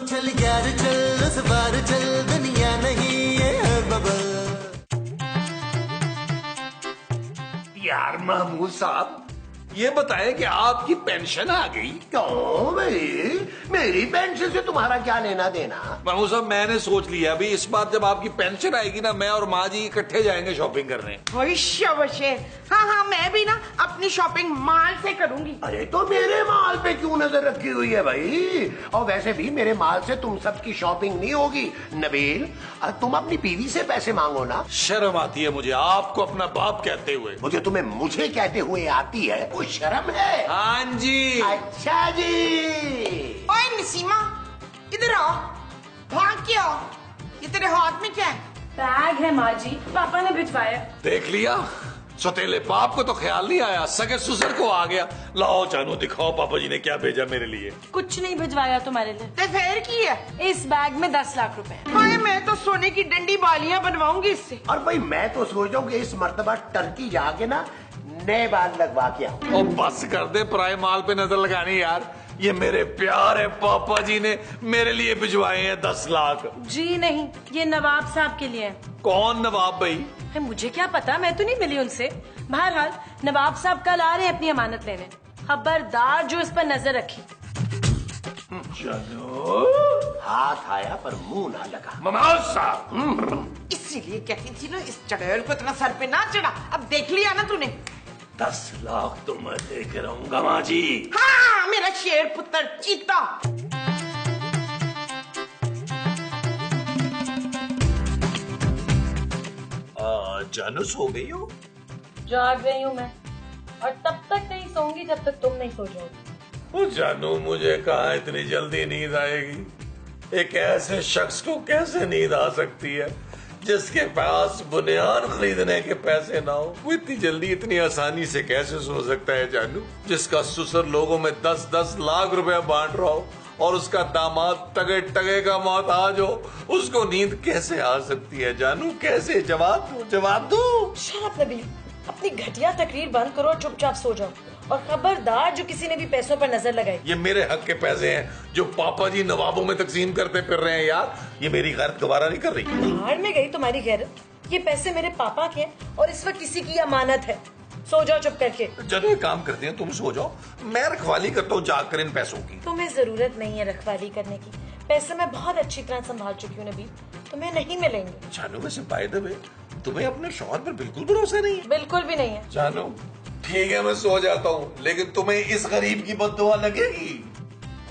चल यार चल इस बार चल दुनिया नहीं ये है बबल। यार महमूद साहब ये बताएं कि आपकी पेंशन आ गई? क्यों भाई, मेरी पेंशन से तुम्हारा क्या लेना देना? महमूद साहब मैंने सोच लिया अभी इस बार जब आपकी पेंशन आएगी ना, मैं और माँ जी इकट्ठे जाएंगे शॉपिंग करने। हाँ, मैं भी ना अपनी शॉपिंग माल से करूंगी। अरे तो मेरे माल पे क्यों नजर रखी हुई है भाई? और वैसे भी मेरे माल से तुम सबकी शॉपिंग नहीं होगी। नबील, तुम अपनी बीवी से पैसे मांगो ना। शर्म आती है मुझे आपको अपना बाप कहते हुए। मुझे कहते हुए आती है, कोई शर्म है? हाँ जी। अच्छा जी। ओए नसीमा, इधर आओ। भाग के आओ। ये तेरे हाथ में क्या है? बैग है माँ जी, पापा ने भिजवाया। देख लिया, सौतेले बाप को तो ख्याल नहीं आया, सगे ससुर को आ गया। लाओ जानू दिखाओ पापा जी ने क्या भेजा मेरे लिए। कुछ नहीं भिजवाया तुम्हारे लिए। ते फिर की है? इस बैग में 10 लाख रुपए। हाय, मैं तो सोने की डंडी बालियां बनवाऊंगी इससे। और भाई मैं तो सोच रहा हूँ कि इस मर्तबा टर्की जाके ना नए बाल लगवा के आओ। और बस कर दे पराए माल पे नजर लगानी यार। ये मेरे प्यारे पापा जी ने मेरे लिए भिजवाए हैं 10 लाख। जी नहीं, ये नवाब साहब के लिए है। कौन नवाब भाई? है मुझे क्या पता, मैं तो नहीं मिली उनसे। बहरहाल नवाब साहब कल आ रहे हैं अपनी अमानत लेने। खबरदार जो इस पर नजर रखी। चलो, हाथ आया पर मुंह ना लगा। महमूद साहब इसीलिए कहती थी ना इस चढ़ेल को इतना सर पे ना चढ़ा। अब देख लिया ना तूने। 10 लाख तो मैं देके रहूंगा माँ जी। हाँ, मेरा शेर पुत्र चीता। जानू सो गई हो? जाग रही हूँ मैं, और तब तक नहीं सोऊंगी जब तक तुम नहीं सो जाओगे। वो जानू मुझे कहाँ इतनी जल्दी नींद आएगी। एक ऐसे शख्स को कैसे नींद आ सकती है जिसके पास बुनियाद खरीदने के पैसे ना हो? वो इतनी जल्दी इतनी आसानी से कैसे सो सकता है जानू? जिसका ससुर लोगों में 10-10 लाख रुपए बांट रहा हो और उसका दामाद टगे टगे का मोहताज हो, उसको नींद कैसे आ सकती है जानू? कैसे? जवाब दो। शराब नबील, अपनी घटिया तकरीर बंद करो और चुपचाप सो जाओ। और खबरदार जो किसी ने भी पैसों पर नजर लगाई। ये मेरे हक के पैसे हैं जो पापा जी नवाबों में तकसीम करते फिर रहे हैं यार। ये मेरी गैरत गवारा नहीं कर रही। भाड़ में गई तुम्हारी गैरत। ये पैसे मेरे पापा के हैं और इस वक्त किसी की अमानत है। सो जाओ चुप करके। जब ये काम करते हैं तुम सो जाओ, मैं रखवाली करता हूँ जाकर इन पैसों की। तुम्हें जरूरत नहीं है रखवाली करने की। पैसे मैं बहुत अच्छी तरह संभाल चुकी हूँ नबील, तुम्हें नहीं मिलेंगे। जानू वैसे बाय द वे तुम्हें अपने शौहर पर बिल्कुल भरोसा नहीं है? बिल्कुल भी नहीं है। जानू ठीक है मैं सो जाता हूँ, लेकिन तुम्हें इस गरीब की बद्दुआ लगेगी।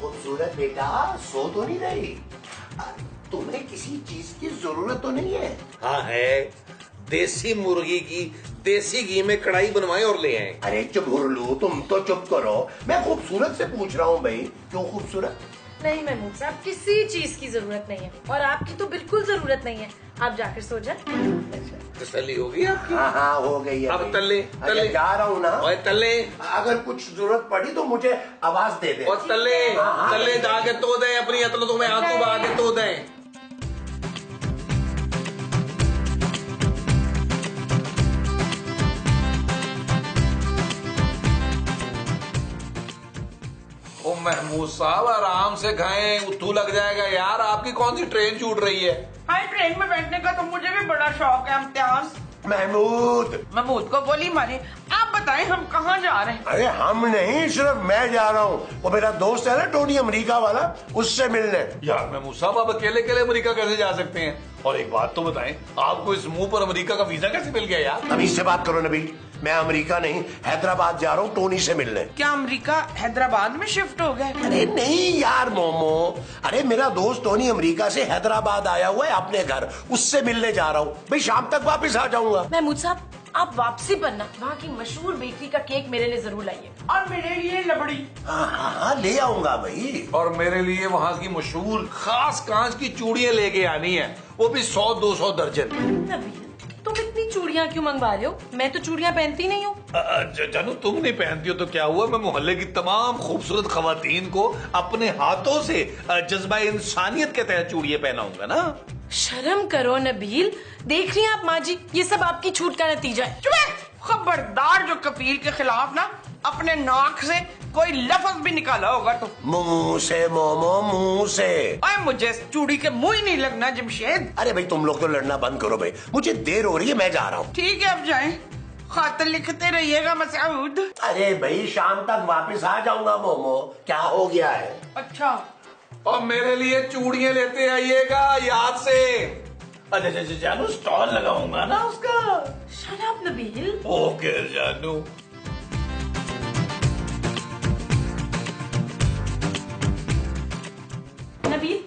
खूबसूरत बेटा, सो तो नहीं रही? तुम्हें किसी चीज की जरूरत तो नहीं है? हाँ है, देसी मुर्गी की देसी घी में कढ़ाई बनवाए और ले आए। अरे चुप हुरलू, तुम तो चुप करो। मैं खूबसूरत से पूछ रहा हूँ भाई, क्यों खूबसूरत? नहीं महमूद साहब, किसी चीज की जरूरत नहीं है और आपकी तो बिल्कुल जरूरत नहीं है। आप जाकर सो जाए। तसल्ली होगी आपकी? हाँ हो गई है। अब तल्ले जा रहा हूँ ना। ओए तल्ले, अगर कुछ जरूरत पड़ी तो मुझे आवाज दे दे। और तल्ले जाके तो दे अपनी अतल, तुम्हें हाथों बहा के तो दे। ओ महमूद साहब आराम से खाएं, उठू लग जाएगा यार। आपकी कौन सी ट्रेन छूट रही है? हाय, ट्रेन में बैठने का तो मुझे भी बड़ा शौक है इम्तियाज। महमूद को गोली मारे। आप बताएं हम कहाँ जा रहे हैं? अरे हम नहीं, सिर्फ मैं जा रहा हूँ। वो मेरा दोस्त है ना टोनी अमेरिका वाला, उससे मिलने। यार महमूद साहब आप अकेले अकेले अमेरिका कैसे जा सकते हैं? और एक बात तो बताएं, आपको इस मुंह पर अमेरिका का वीजा कैसे मिल गया यार? अभी इससे बात करो नबी, मैं अमेरिका नहीं हैदराबाद जा रहा हूँ टोनी से मिलने। क्या अमेरिका हैदराबाद में शिफ्ट हो गए? अरे नहीं यार मोमो, अरे मेरा दोस्त टोनी अमेरिका से हैदराबाद आया हुआ है अपने घर, उससे मिलने जा रहा हूँ भाई। शाम तक वापस आ जाऊंगा। महमूद साहब आप वापसी पर ना वहाँ की मशहूर बेकरी का केक मेरे लिए जरूर लाइए। और मेरे लिए लबड़ी। हाँ ले आऊंगा भाई। और मेरे लिए वहाँ की मशहूर खास कांच की चूड़ियाँ लेके आनी है, वो भी 100-200 दर्जन। नबील तुम इतनी चूड़ियाँ क्यों मंगवा रहे हो? मैं तो चूड़ियाँ पहनती नहीं हूँ। जानू तुम नहीं पहनती हो तो क्या हुआ, मैं मोहल्ले की तमाम खूबसूरत खवातीन को अपने हाथों से जज्बा इंसानियत के तहत चूड़ियाँ पहनाऊंगा ना। शर्म करो नबील, देख रही हैं आप माँ जी, ये सब आपकी छूट का नतीजा है। खबरदार जो कफील के खिलाफ ना अपने नाक से कोई लफ्ज भी निकाला होगा तो मुंह से मोमो, मुंह से। अरे मुझे चूड़ी के मुंह ही नहीं लगना जमशेद। अरे भाई तुम लोग तो लड़ना बंद करो भाई, मुझे देर हो रही है, मैं जा रहा हूँ। ठीक है अब जाएं, खत लिखते रहिएगा मसूद। अरे भाई शाम तक वापस आ जाऊंगा मोमो, क्या हो गया है? अच्छा और मेरे लिए चूड़ियां लेते आइएगा याद से। अच्छा जानू स्टॉल लगाऊंगा ना उसका। Shut up Nabeel. ओके जानू। नबील,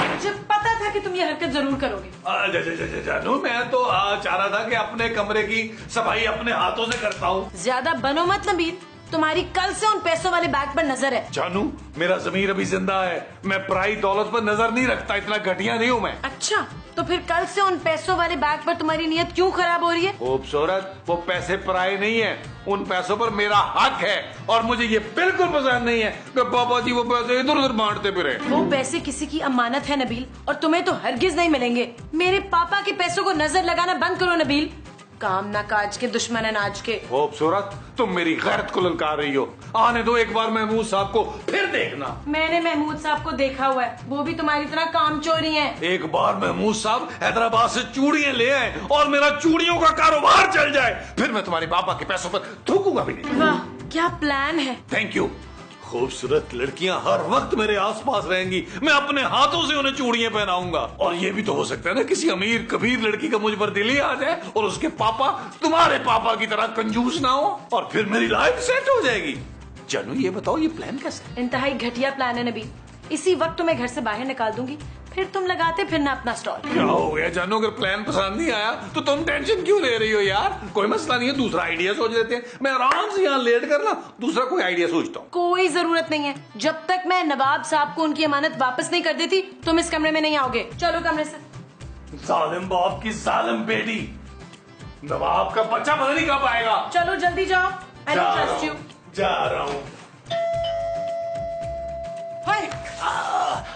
मुझे पता था कि तुम ये हरकत जरूर करोगे। जानू मैं तो चाह रहा था कि अपने कमरे की सफाई अपने हाथों से करता हूँ। ज्यादा बनो मत नबील, तुम्हारी कल से उन पैसों वाले बैग पर नजर है। जानू मेरा ज़मीर अभी जिंदा है, मैं पराई दौलत पर नजर नहीं रखता, इतना घटिया नहीं हूँ मैं। अच्छा, तो फिर कल से उन पैसों वाले बैग पर तुम्हारी नीयत क्यों खराब हो रही है? खूबसूरत, वो पैसे पराए नहीं है, उन पैसों पर मेरा हक है और मुझे ये बिल्कुल पसंद नहीं है कि पापा जी वो पैसे इधर उधर बांटते फिरे। वो पैसे किसी की अमानत है नबील, और तुम्हें तो हरगिज नहीं मिलेंगे। मेरे पापा के पैसों को नजर लगाना बंद करो नबील, काम ना काज के दुश्मन अनाज के। खूबसूरत, तुम मेरी गैरत को ललकार रही हो। आने दो एक बार महमूद साहब को, फिर देखना। मैंने महमूद साहब को देखा हुआ है, वो भी तुम्हारी तरह काम चोरी हैं। एक बार महमूद साहब हैदराबाद से चूड़ियां ले आए और मेरा चूड़ियों का कारोबार चल जाए, फिर मैं तुम्हारे पापा के पैसों पर थूकूंगा भी नहीं। वाह क्या प्लान है। Thank you. खूबसूरत लड़कियां हर वक्त मेरे आसपास रहेंगी, मैं अपने हाथों से उन्हें चूड़ियां पहनाऊंगा। और ये भी तो हो सकता है ना किसी अमीर कबीर लड़की का मुझ पर दिल ही आ जाए और उसके पापा तुम्हारे पापा की तरह कंजूस ना हो, और फिर मेरी लाइफ सेट हो जाएगी। जानू ये बताओ ये प्लान कैसा है? इंतहाई घटिया प्लान है नबील, इसी वक्त तुम्हें घर से बाहर निकाल दूंगी, फिर तुम लगाते फिरना अपना स्टॉल। क्या हो गया जानू, अगर प्लान पसंद नहीं आया तो तुम टेंशन क्यों ले रही हो यार? कोई मसला नहीं है, दूसरा आइडिया सोच लेते हैं। मैं आराम से यहाँ लेट कर ना दूसरा कोई आइडिया सोचता हूँ। कोई जरूरत नहीं है, जब तक मैं नवाब साहब को उनकी अमानत वापस नहीं कर देती तुम इस कमरे में नहीं आओगे। चलो कमरे से। जालिम बाप की जालिम बेटी, नवाब का बच्चा पता नहीं कब आएगा। चलो जल्दी जाओ, आई डोंट ट्रस्ट यू। जा रहा हूँ।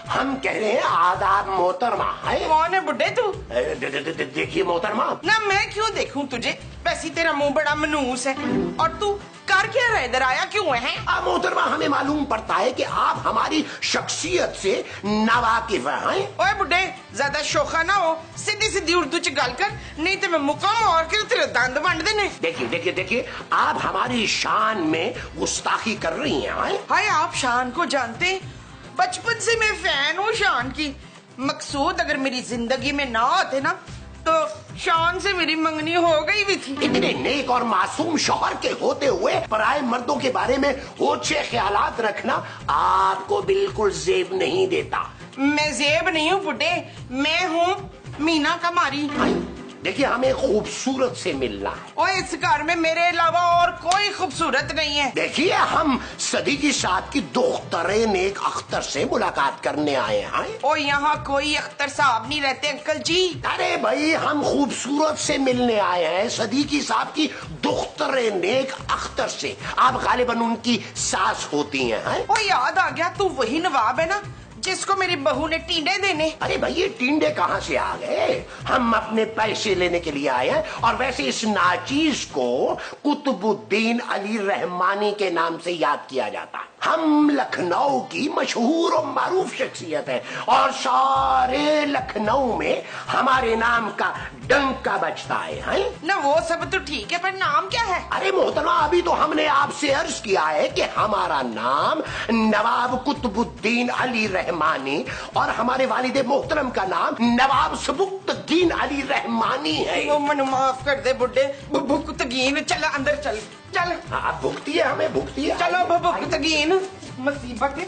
हम कह रहे हैं आदाब मोहतरमा। कौन है बुड्ढे तू? देखिए मोहतरमा। ना मैं क्यों देखूं तुझे, वैसे तेरा मुंह बड़ा मनूस है, और तू कर क्या रहा है, इधर आया क्यों है? मोहतरमा हमें मालूम पड़ता है कि आप हमारी शख्सियत से नावाकिफ हैं। ओए बुड्ढे ज्यादा शोखा ना हो, सीधी सीधी उर्दू च गल कर, नहीं तो मैं मुकाम और के तेरे दंद वंड देने। देखिए देखिए देखिए, आप हमारी शान में गुस्ताखी कर रही हैं। हाय आप शान को जानते, बचपन से मैं फैन हूँ शान की। मकसूद अगर मेरी जिंदगी में ना होते ना तो शान से मेरी मंगनी हो गई भी थी। इतने नेक और मासूम शौहर के होते हुए पराए मर्दों के बारे में ओछे ख्यालात रखना आपको बिल्कुल जेब नहीं देता। मैं जेब नहीं हूँ बुड्ढे, मैं हूँ मीना कमारी। देखिए हमें खूबसूरत से मिलना है। ओए इस घर में मेरे अलावा और कोई खूबसूरत नहीं है। देखिए हम सदीकी साहब की दुख्तरे नेक अख्तर से मुलाकात करने आए हैं। ओ यहाँ कोई अख्तर साहब नहीं रहते अंकल जी। अरे भाई हम खूबसूरत से मिलने आए हैं, सदीकी साहब की दुख्तरे नेक अख्तर से। आप गालिबन उनकी सास होती हैं। ओ याद आ गया, तू वही नवाब है ना जिसको मेरी बहू ने टींडे देने। अरे भाई ये टींडे कहाँ से आ गए? हम अपने पैसे लेने के लिए आए हैं, और वैसे इस नाचीज को कुतुबुद्दीन अली रहमानी के नाम से याद किया जाता है। हम लखनऊ की मशहूर और मारूफ शख्सियत है, और सारे लखनऊ में हमारे नाम का डंका बजता है। ना वो सब तो ठीक है, पर नाम क्या है? अरे मोहतरमा अभी तो हमने आपसे अर्ज किया है कि हमारा नाम नवाब कुतुबुद्दीन अली रहमानी और हमारे वालिद मोहतरम का नाम नवाब सबुक्तगीन अली रहमानी है। वो मन माफ कर दे बुड्ढे, भुक्तगीन। चल अंदर चल चल। आप भुगती है, हमें भुगती है। चलो भुक्तगीन। मुसीबत है।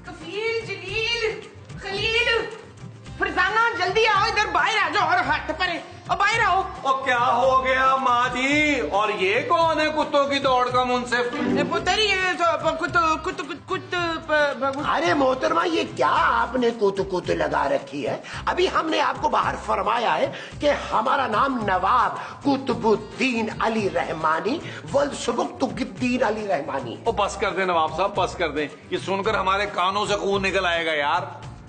कफील, जलील, खलील, फरजाना जल्दी आओ, इधर बाहर आ जाओ और हट परे, और बाहर आओ। और क्या हो गया माँ जी? और ये कौन है कुत्तों की दौड़ का मुंसिफ? पुत्र ये अरे मोहतरमा ये क्या आपने कुत लगा रखी है? अभी हमने आपको बाहर फरमाया है कि हमारा नाम नवाब कुतुबुद्दीन अली रहमानी वल सबुक्तुद्दीन अली रहमानी। ओ बस कर दे नवाब साहब, बस कर दे, ये सुनकर हमारे कानों से खून निकल आएगा यार।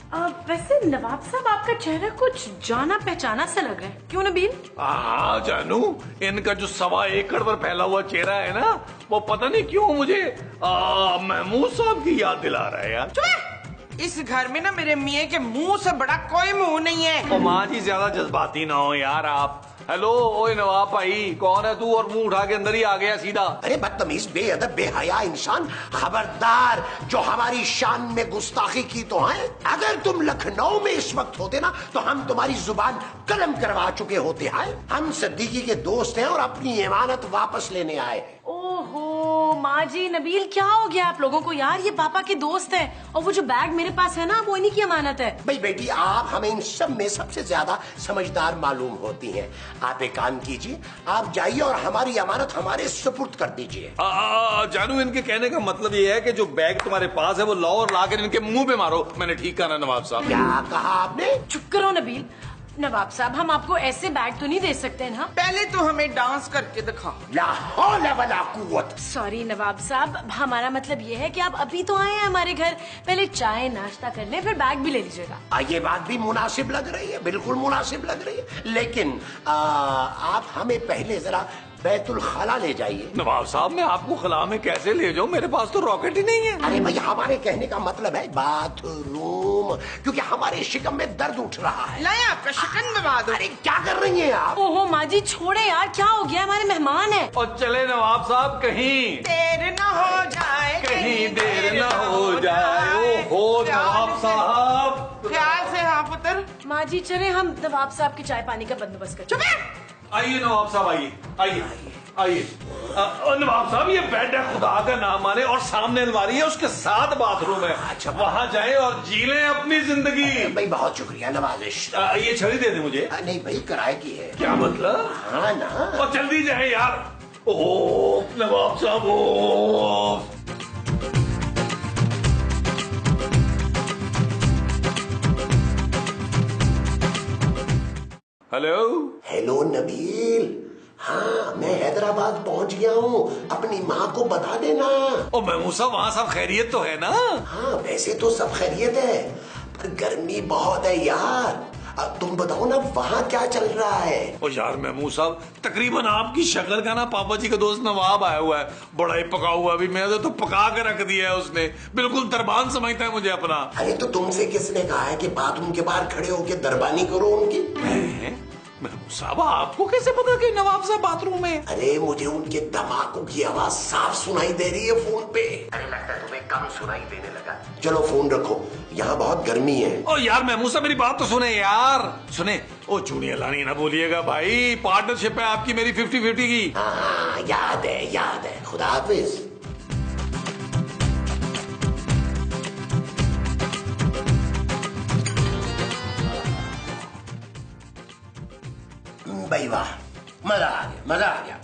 वैसे नवाब साहब आपका चेहरा कुछ जाना पहचाना सा लग रहा है, क्यों नबील? हाँ जानू, इनका जो 1.25 एकड़ पर फैला हुआ चेहरा है ना, वो पता नहीं क्यों मुझे महमूद साहब की याद दिला रहा है यार। इस घर में ना मेरे मियाँ के मुंह से बड़ा कोई मुंह नहीं है। ओ माँ जी, ज्यादा जज्बाती ना हो यार आप। हेलो, ओए नवाब भाई, कौन है तू? और मुंह उठा के अंदर ही आ गया सीधा। अरे बदतमीज, बेअदब, बेहया इंसान, खबरदार! जो हमारी शान में गुस्ताखी की तो है। अगर तुम लखनऊ में इस वक्त होते ना, तो हम तुम्हारी जुबान कलम करवा चुके होते हैं। हम सिद्दीकी के दोस्त हैं और अपनी इमानत वापस लेने आए हैं। ओहो माँ जी, नबील क्या हो गया आप लोगों को यार? ये पापा के दोस्त हैं और वो जो बैग मेरे पास है ना, वो इन्हीं की अमानत है। भाई बेटी, आप हमें इन सब में सबसे ज्यादा समझदार मालूम होती हैं। आप एक काम कीजिए, आप जाइए और हमारी अमानत हमारे सुपुर्द कर दीजिए। जानू, इनके कहने का मतलब ये है कि जो बैग तुम्हारे पास है वो लाओ और लाकर इनके मुंह पे मारो। मैंने ठीक कहा ना नवाब साहब? क्या कहा आपने? चुप करो नबील। नवाब साहब, हम आपको ऐसे बैग तो नहीं दे सकते ना। पहले तो हमें डांस करके दिखा। ला हौला वला कुव्वत। सॉरी नवाब साहब, हमारा मतलब ये है कि आप अभी तो आए हैं हमारे घर, पहले चाय नाश्ता कर लें, फिर बैग भी ले लीजिएगा। ये बात भी मुनासिब लग रही है, बिल्कुल मुनासिब लग रही है। लेकिन आप हमें पहले जरा बैतुल खला ले जाइए। नवाब साहब, मैं आपको खला में कैसे ले जाऊं? मेरे पास तो रॉकेट ही नहीं है। अरे भाई, हमारे कहने का मतलब है बाथरूम, क्योंकि हमारे शिकम में दर्द उठ रहा है। लाए आपका शिकन दबा दो। अरे क्या कर रही हैं आप? ओहो माँ जी, छोड़े यार, क्या हो गया? हमारे मेहमान हैं। और चले नवाब साहब, कहीं देर न हो जाए, कहीं देर न हो जाए। ओहो नवाब साहब, ख्याल से हाँ पुत्र। माँ जी चले, हम नवाब साहब के चाय पानी का बंदोबस्त करते। चुप है। आइए नवाब साहब, आइए आइए आइए। नवाब साहब, ये बेड है, खुदा का नाम माने, और सामने अलमारी है, उसके साथ बाथरूम है। अच्छा, वहाँ जाएं और जी लें अपनी जिंदगी। भाई बहुत शुक्रिया, नवाजिश। ये छड़ी दे दे मुझे। नहीं भाई, किराए की है। क्या मतलब? हाँ ना। और जल्दी जाए यार। ओ नवाब साहब, ओ हेलो। हेलो नबील, हाँ मैं हैदराबाद पहुंच गया हूँ, अपनी माँ को बता देना। ओ महमूद साहब, वहाँ सब खैरियत तो है ना? हाँ वैसे तो सब खैरियत है, पर गर्मी बहुत है यार। अब तुम बताओ ना, वहाँ क्या चल रहा है? ओ यार महमूद साहब, तकरीबन आपकी शक्ल का ना पापा जी का दोस्त नवाब आया हुआ है, बड़ा ही पका हुआ। अभी मैंने तो पका के रख दिया है उसने, बिल्कुल दरबान समझता है मुझे अपना। अरे तो तुमसे किसने कहा है कि बाथरूम के बाहर खड़े होके दरबानी करो उनकी? महमूद साहब, आपको कैसे पता कि नवाब साहब बाथरूम में? अरे मुझे उनके धमाकों की आवाज साफ सुनाई दे रही है फोन पे। अरे लगता है तुम्हें कम सुनाई देने लगा। चलो फोन रखो, यहाँ बहुत गर्मी है। ओ यार महमूद साहब, मेरी बात तो सुने यार, सुने। ओ चूड़ियां लानी ना भूलिएगा भाई, पार्टनरशिप है आपकी मेरी 50-50 की। हाँ याद है, याद है। खुदा हाफिज। भाई वाह, मजा आ गया, मजा आ गया।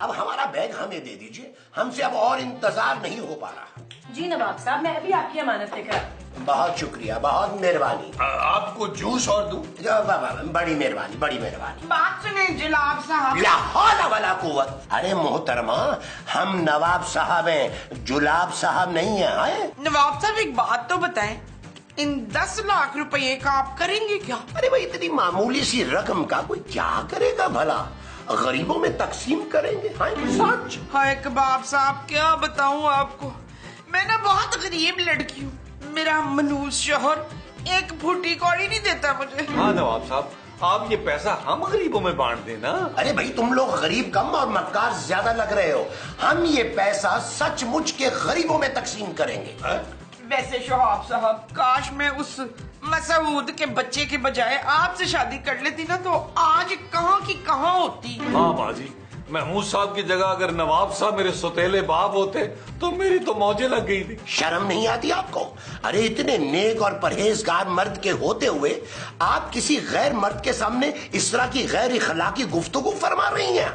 अब हमारा बैग हमें दे दीजिए, हमसे अब और इंतजार नहीं हो पा रहा। जी नवाब साहब, मैं अभी आपकी अमानत लेकर। बहुत शुक्रिया, बहुत मेहरबानी। आपको जूस और दूं? बड़ी मेहरबानी, बड़ी मेहरबानी। बात सुने जुलाब साहब। ला हौला वला कुव्वत। अरे मोहतरमा, हम नवाब साहब हैं, जुलाब साहब नहीं है। नवाब साहब एक बात तो बताएं, इन 10 लाख रुपए का आप करेंगे क्या? अरे भाई, इतनी मामूली सी रकम का कोई क्या करेगा भला? गरीबों में तकसीम करेंगे। हाँ सच। हाय कबाब साहब, क्या बताऊं आपको, मैं ना बहुत गरीब लड़की हूँ। मेरा मनूस शोहर एक फूटी कौड़ी नहीं देता मुझे। हाँ नवाब साहब, आप ये पैसा हम गरीबों में बांट देना। अरे भाई, तुम लोग गरीब कम और मक्कार ज्यादा लग रहे हो। हम ये पैसा सचमुच के गरीबों में तकसीम करेंगे। वैसे शोहब साहब, काश मैं उस मसूद के बच्चे के बजाय आपसे शादी कर लेती ना, तो आज कहाँ की कहाँ होती। हाँ बाजी, महमूद साहब की जगह अगर नवाब साहब मेरे सौतेले बाप होते तो मेरी तो मौजें लग गई थी। शर्म नहीं आती आपको? अरे इतने नेक और परहेजगार मर्द के होते हुए आप किसी गैर मर्द के सामने इस तरह की गैर इखलाकी गुफ्तगू फरमा रही हैं।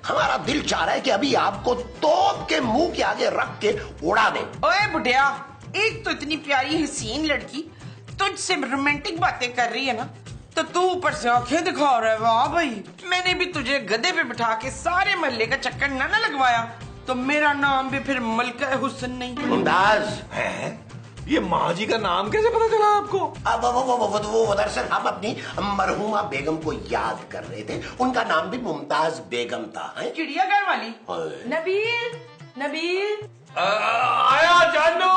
हमारा दिल चाह रहा है कि अभी आपको तोप के मुंह के आगे रख के उड़ा दें। ओए बुढ़िया, एक तो इतनी प्यारी हसीन लड़की तुझसे रोमांटिक बातें कर रही है ना, तो तू ऊपर से आंखें दिखा रहा है। वाह भाई, मैंने भी तुझे गधे पे बिठा के सारे महल्ले का चक्कर ना लगवाया तो मेरा नाम भी फिर मलका हुस्न नहीं। मुमताज, ये माँ जी का नाम कैसे पता चला आपको? अब वो दरअसल हम अपनी मरहुमा बेगम को याद कर रहे थे। उनका नाम भी मुमताज बेगम था। है? चिड़ियाघर वाली। नबील, नबील। आया जानू।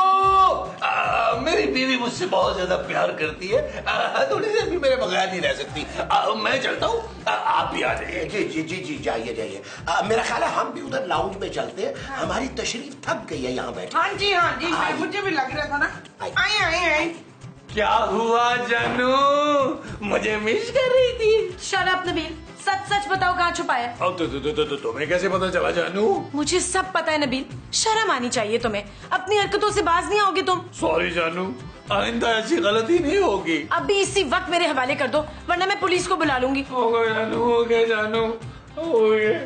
मेरी बीवी मुझसे बहुत ज्यादा प्यार करती है, थोड़ी देर भी मेरे बगैर नहीं रह सकती। मैं चलता हूँ, आप भी आ जाइए। जी जी जी जी, जाइए जाइए। मेरा ख्याल है हम भी उधर लाउंज में चलते हैं। हमारी तशरीफ थक गई है यहाँ बैठे। हाँ जी हाँ जी, मुझे भी लग रहा था ना। आए आए आए। क्या हुआ जानू, मुझे मिस कर रही थी? शट अप नबील, सच सच बताओ कहाँ छुपाया? अब तो तुम्हें कैसे पता चला जानू? मुझे सब पता है नबील, शर्म आनी चाहिए तुम्हें। अपनी हरकतों से बाज नहीं आओगे तुम। सॉरी जानू, आइंदा ऐसी गलती नहीं होगी। अभी इसी वक्त मेरे हवाले कर दो, वरना मैं पुलिस को बुला लूंगी। हो गया जानू, हो गया जानू, हो गया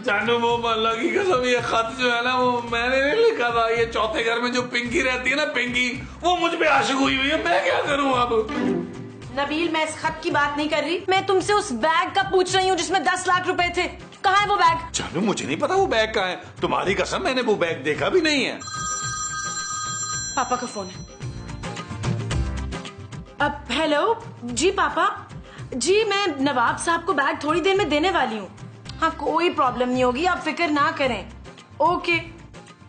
जानू। वो अल्लाह की कसम, ये खत जो है ना वो मैंने नहीं लिखा था। ये चौथे घर में जो पिंकी रहती है ना, पिंकी, वो मुझ पे आशिक हुई हुई है। मैं क्या करूँ अब? नबील, मैं इस खत की बात नहीं कर रही, मैं तुमसे उस बैग का पूछ रही हूँ जिसमें 10 लाख रुपए थे। कहाँ है वो बैग? जानू मुझे नहीं पता वो बैग कहाँ है। तुम्हारी कसम, मैंने वो बैग देखा भी नहीं है। पापा का फोन है। अब हेलो जी पापा जी, मैं नवाब साहब को बैग थोड़ी देर में देने वाली हूँ। हाँ, कोई प्रॉब्लम नहीं होगी, आप फिक्र ना करें। ओके,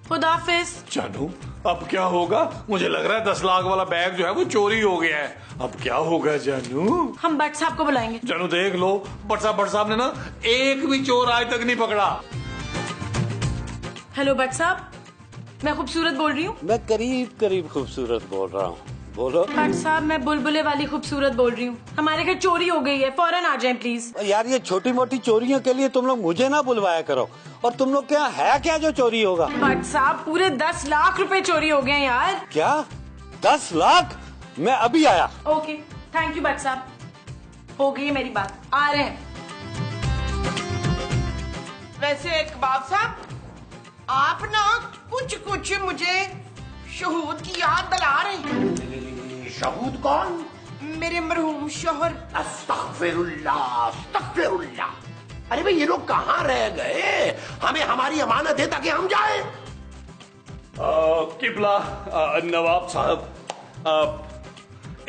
खुदाफिज। जानू अब क्या होगा? मुझे लग रहा है 10 लाख वाला बैग जो है वो चोरी हो गया है। अब क्या होगा जानू? हम भट्ट साहब को बुलाएंगे। जानू देख लो, भट्ट साहब ने ना एक भी चोर आज तक नहीं पकड़ा। हेलो भट्ट साहब, मैं खूबसूरत बोल रही हूँ। मैं करीब करीब खूबसूरत बोल रहा हूँ, बोलो। भट्ट साहब, मैं बुलबुले वाली खूबसूरत बोल रही हूँ। हमारे घर चोरी हो गई है, फौरन आ जाएं प्लीज। यार ये छोटी मोटी चोरियों के लिए तुम लोग मुझे ना बुलवाया करो। और तुम लोग क्या है क्या जो चोरी होगा? भट्ट साहब, पूरे 10 लाख रुपए चोरी हो गए हैं यार। क्या 10 लाख? मैं अभी आया। ओके, थैंक यू भट्ट साहब, हो गई है मेरी बात, आ रहे हैं। वैसे इकबाल साहब, आप ना कुछ कुछ मुझे शहूद की याद दिला रहे हैं। शहूद कौन? मेरे मरहूम शोहर। अस्तगफिरुल्लाह, अस्तगफिरुल्लाह। अरे भाई, ये लोग कहाँ रह गए? हमें हमारी अमानत है ताकि हम जाएं। किबला नवाब साहब,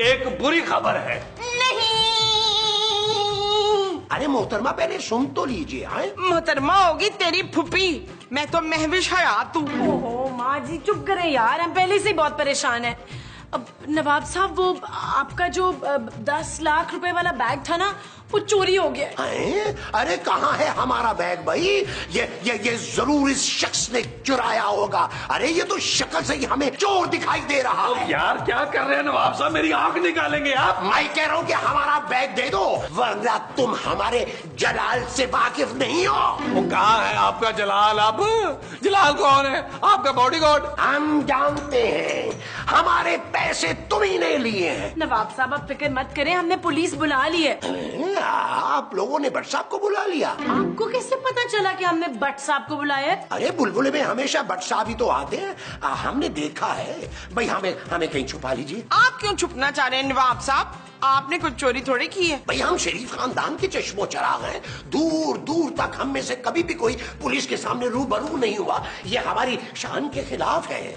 एक बुरी खबर है। नहीं। अरे मोहतरमा, पहले सुन तो लीजिए। आए मोहतरमा होगी तेरी फुफी, मैं तो महविश हयात हूँ। ओहो माँ जी, चुप करें यार, हम पहले से ही बहुत परेशान हैं। अब नवाब साहब, वो आपका जो 10 लाख रुपए वाला बैग था ना, वो चोरी हो गया। हैं? अरे कहाँ है हमारा बैग भाई? ये जरूर इस शख्स ने चुराया होगा। अरे ये तो शक्ल से ही हमें चोर दिखाई दे रहा है। यार क्या कर रहे हैं नवाब साहब, मेरी आंख निकालेंगे आप। मैं कह रहा हूँ कि हमारा बैग दे दो, वरना तुम हमारे जलाल से वाकिफ नहीं हो। वो कहाँ है आपका जलाल? आप जलाल कौन है? आपका बॉडीगार्ड? हम जानते हैं, हमारे पैसे तुम ही ने लिए हैं। नवाब साहब, आप फिक्र मत करें, हमने पुलिस बुला ली है। आप लोगों ने भट्ट साहब को बुला लिया? आपको कैसे पता चला कि हमने भट्ट साहब को बुलाया है? अरे बुलबुले में हमेशा भट्ट साहब ही तो आते हैं। हमने देखा है भाई। हमें कहीं छुपा लीजिए। आप क्यों छुपना चाह रहे हैं नवाब साहब? आपने कुछ चोरी थोड़ी की है। भाई हम शरीफ खानदान के चश्मो चराग हैं। दूर दूर तक हम में से कभी भी कोई पुलिस के सामने रूबरू नहीं हुआ। ये हमारी शान के खिलाफ है।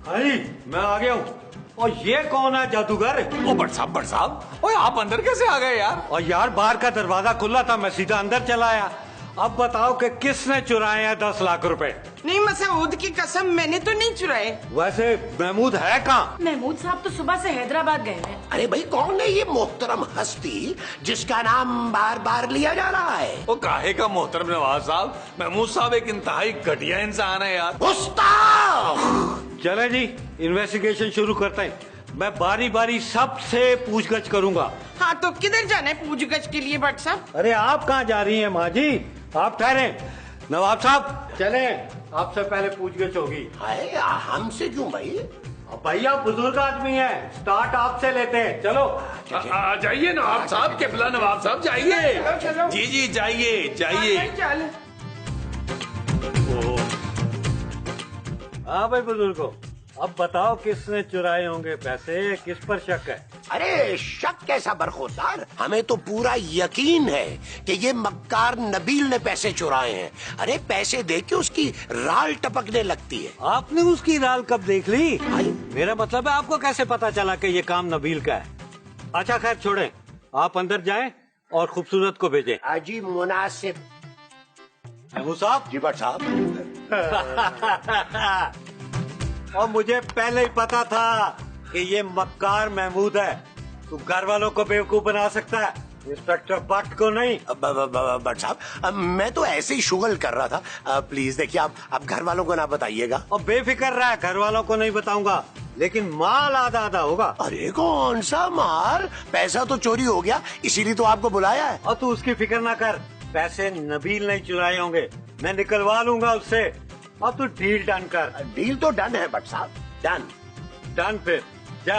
अरे मैं आ गया हूँ। और ये कौन है जादूगर? ओ भट्ट साहब, ओए आप अंदर कैसे आ गए यार? और यार बाहर का दरवाजा खुला था, मैं सीधा अंदर चला आया। अब बताओ कि किसने चुराए हैं 10 लाख रुपए? नहीं, मसूद की कसम, मैंने तो नहीं चुराए। वैसे महमूद है कहाँ? महमूद साहब तो सुबह से हैदराबाद गए हैं। अरे भाई, कौन है ये मोहतरम हस्ती जिसका नाम बार बार लिया जा रहा है? वो काहे का मोहतरम नवाब साहब, महमूद साहब एक इंतहाई घटिया इंसान है यार। गुस्ताख! चले जी, इन्वेस्टिगेशन शुरू करते हैं। मैं बारी बारी सबसे पूछगछ करूंगा। हाँ, तो किधर जाना है पूछगछ के लिए भट्ट साहब? अरे आप कहाँ जा रही हैं माँ जी? आप ठहरे। नवाब साहब चले, आपसे पहले पूछगछ होगी। हाय, हमसे क्यों भाई? अब भैया बुजुर्ग आदमी है, स्टार्ट आपसे लेते हैं। चलो जाइए नवाब साहब, किबला नवाब साहब जाइए। चलो। जी जाइए जाइए। चल। हाँ भाई बुजुर्गो, अब बताओ किसने चुराए होंगे पैसे, किस पर शक है? अरे शक कैसा बरखुरदार, हमें तो पूरा यकीन है कि ये मक्कार नबील ने पैसे चुराए हैं। अरे पैसे दे के उसकी राल टपकने लगती है। आपने उसकी राल कब देख ली? मेरा मतलब है आपको कैसे पता चला कि ये काम नबील का है? अच्छा खैर छोड़ें, आप अंदर जाएं और खूबसूरत को भेजें। अजी मुनासिब। महमूद साहब। जी बट साहब। और मुझे पहले ही पता था कि ये मक्कार महमूद है। तू घर वालों को बेवकूफ बना सकता है, इंस्पेक्टर भट्ट को नहीं। बट साहब मैं तो ऐसे ही शुगल कर रहा था। प्लीज देखिए आप घर वालों को ना बताइएगा। और बेफिक्र रहा, घर वालों को नहीं बताऊंगा, लेकिन माल आधा आधा होगा। अरे कौन सा माल? पैसा तो चोरी हो गया, इसीलिए तो आपको बुलाया है। और तू उसकी फिक्र ना कर, पैसे नबील नहीं चुराए होंगे, मैं निकलवा लूंगा उससे। अब तू डील डन कर। डील तो डन है बट साहब, डन। डन फिर जा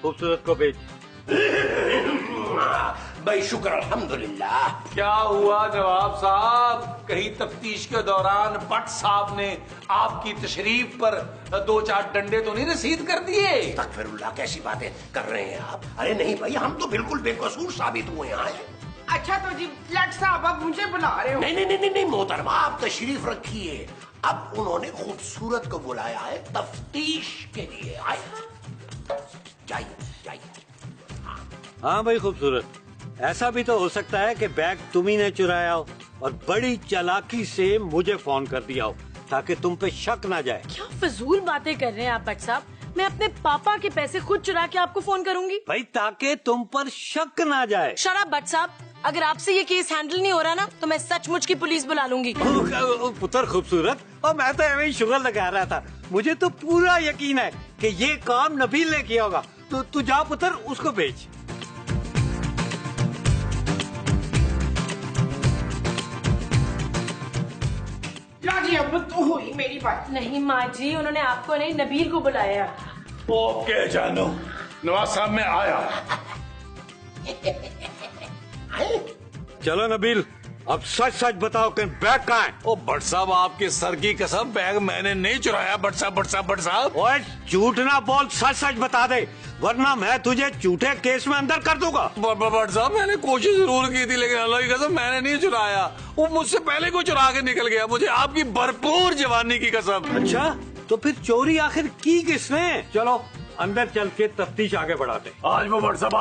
खूबसूरत को भेज। भाई शुक्र अल्हम्दुलिल्लाह। क्या हुआ नवाब साहब, कहीं तफ्तीश के दौरान भट्ट साहब ने आपकी तशरीफ पर 2-4 डंडे तो नहीं रसीद कर दिए? अस्तगफिरुल्लाह, कैसी बातें कर रहे हैं आप? अरे नहीं भाई, हम तो बिल्कुल बेकसूर साबित हुए हैं। अच्छा तो जी फ्लैट साहब आप मुझे बुला रहे हो? नहीं मोहतरमा, आप तशरीफ रखिए। अब उन्होंने खूबसूरत को बुलाया है तफ्तीश के लिए। आए जाइए जाइए। हाँ भाई खूबसूरत, ऐसा भी तो हो सकता है कि बैग तुम्ही ने चुराया हो और बड़ी चालाकी से मुझे फोन कर दिया हो ताकि तुम पे शक ना जाए। क्या फजूल बातें कर रहे हैं आप भट्ट साहब? मैं अपने पापा के पैसे खुद चुरा के आपको फोन करूंगी भाई, ताकि तुम पर शक ना जाए। शराब भट्ट साहब, अगर आपसे ये केस हैंडल नहीं हो रहा ना तो मैं सचमुच की पुलिस बुला लूंगी। पुत्र खूबसूरत, और मैं तो ऐਵੇਂ ही शुगर लगा रहा था। मुझे तो पूरा यकीन है कि ये काम नबील ने किया होगा। तो तू जा पुत्र, उसको भेज। जी अब तो हुई मेरी बात। नहीं माँ जी, उन्होंने आपको नहीं नबील को बुलाया। ओके जानू, नवाब साहब मैं आया। चलो नबील, अब सच सच बताओ कि बैग कहाँ है? ओ भट्ट साहब, आपके सर की कसम, बैग मैंने नहीं चुराया। भट्ट साहब। ओए झूठ ना बोल, सच सच बता दे, वरना मैं तुझे झूठे केस में अंदर कर दूंगा। भट्ट साहब, मैंने कोशिश जरूर की थी, लेकिन अल्लाह की कसम मैंने नहीं चुराया। वो मुझसे पहले को चुरा के निकल गया। मुझे आपकी भरपूर जवानी की कसम। अच्छा, तो फिर चोरी आखिर की किसने? चलो अंदर चल के तफ्तीश आगे बढ़ाते। आज वो भट्ट साहब,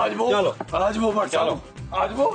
आज वो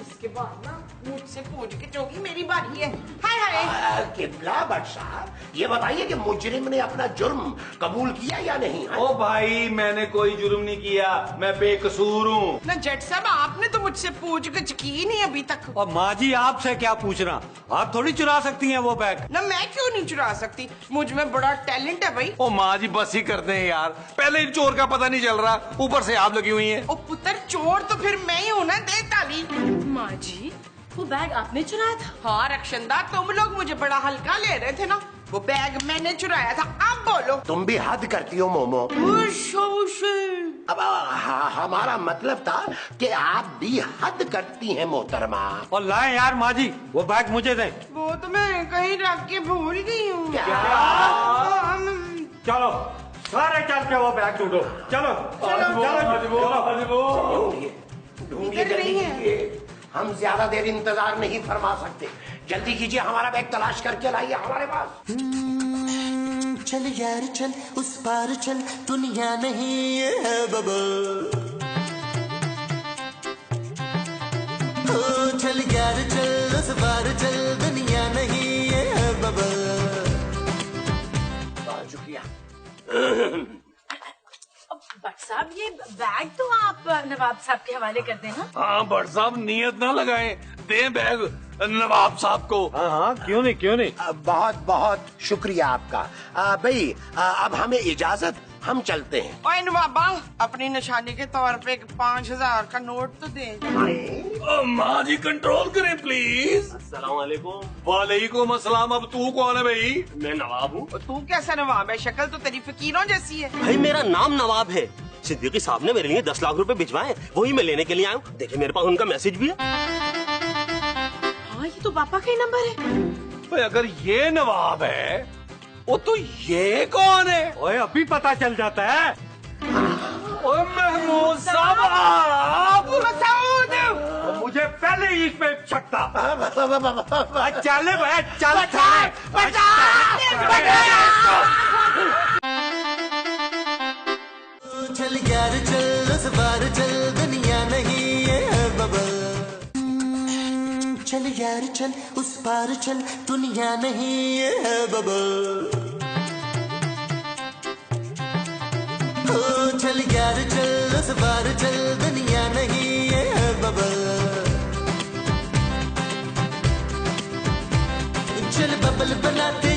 इसके बाद ना मुझसे पूछ के चोगी मेरी बारी है। हाय हाय। किबला भट्ट साहब, ये बताइए कि मुजरिम ने अपना जुर्म कबूल किया या नहीं? ओ भाई, मैंने कोई जुर्म नहीं किया, मैं बेकसूर हूँ। ना जट साहब, आपने तो मुझसे पूछ के की नहीं अभी तक। और माँ जी आपसे क्या पूछना, आप थोड़ी चुरा सकती हैं वो बैग। ना मैं क्यों नहीं चुरा सकती, मुझ में बड़ा टैलेंट है भाई। ओ माँ जी बस ही करते हैं यार, पहले ही चोर का पता नहीं चल रहा, ऊपर से आप लगी हुई हैं। ओ पुत्र, चोर तो फिर मैं ही हूँ ना। दे ताली। माँ जी, वो बैग आपने चुराया था? हाँ रक्षंदा, तुम लोग मुझे बड़ा हल्का ले रहे थे ना। वो बैग मैंने चुराया था। अब बोलो। तुम भी हद करती हो मोमो। अब हमारा मतलब था कि आप भी हद करती हैं मोहतरमा। और लाए यार माँ जी, वो बैग मुझे दें। वो तो मैं कहीं रख के भूल गई हूँ। चलो सारे चल के वो बैग ढूंढो। चलो ढूंढिए जल्दी कीजिए, हम ज्यादा देर इंतजार नहीं फरमा सकते। जल्दी कीजिए, हमारा बैग तलाश करके लाइए हमारे पास। चल यार चल, उस पार चल, दुनिया नहीं ये है बबल। ओ चल यार चल, उस पार चल, दुनिया नहीं ये है बबल। बहुत शुक्रिया। भट्ट साहब, ये बैग तो आप नवाब साहब के हवाले कर देना। हाँ भट्ट साहब, नियत ना लगाएं, दे बैग नवाब साहब को। हाँ क्यों नहीं। बहुत बहुत शुक्रिया आपका। भाई अब हमें इजाजत, हम चलते हैं। ओए नवाबा, अपनी निशानी के तौर पे 5000 का नोट तो दे। माँ जी कंट्रोल करें प्लीज। अस्सलाम वालेकुम। वालेकुम अस्सलाम। अब तू कौन है भाई? मैं नवाब हूँ। तू कैसा नवाब है? शक्ल तो तेरी फकीरों जैसी है। भाई मेरा नाम नवाब है। सिद्दीकी साहब ने मेरे लिए 10 लाख रुपए भिजवाए, वही मैं लेने के लिए आया हूँ। देखिए मेरे पास उनका मैसेज भी है। हाँ, ये तो पापा का ही नंबर है। भाई अगर ये नवाब है वो तो ये कौन है? ओए अभी पता चल जाता है। ओए महमूद साहब आप मसूद, मुझे पहले ही इस पे शक था। चल भाई चल चल यार चल उस बार चल दुनिया नहीं ये है बबल। चल यार चल उस पार चल दुनिया नहीं ये है बबल। चल यार चल उस बार चल दुनिया नहीं ये है बबल। चल बबल बनाते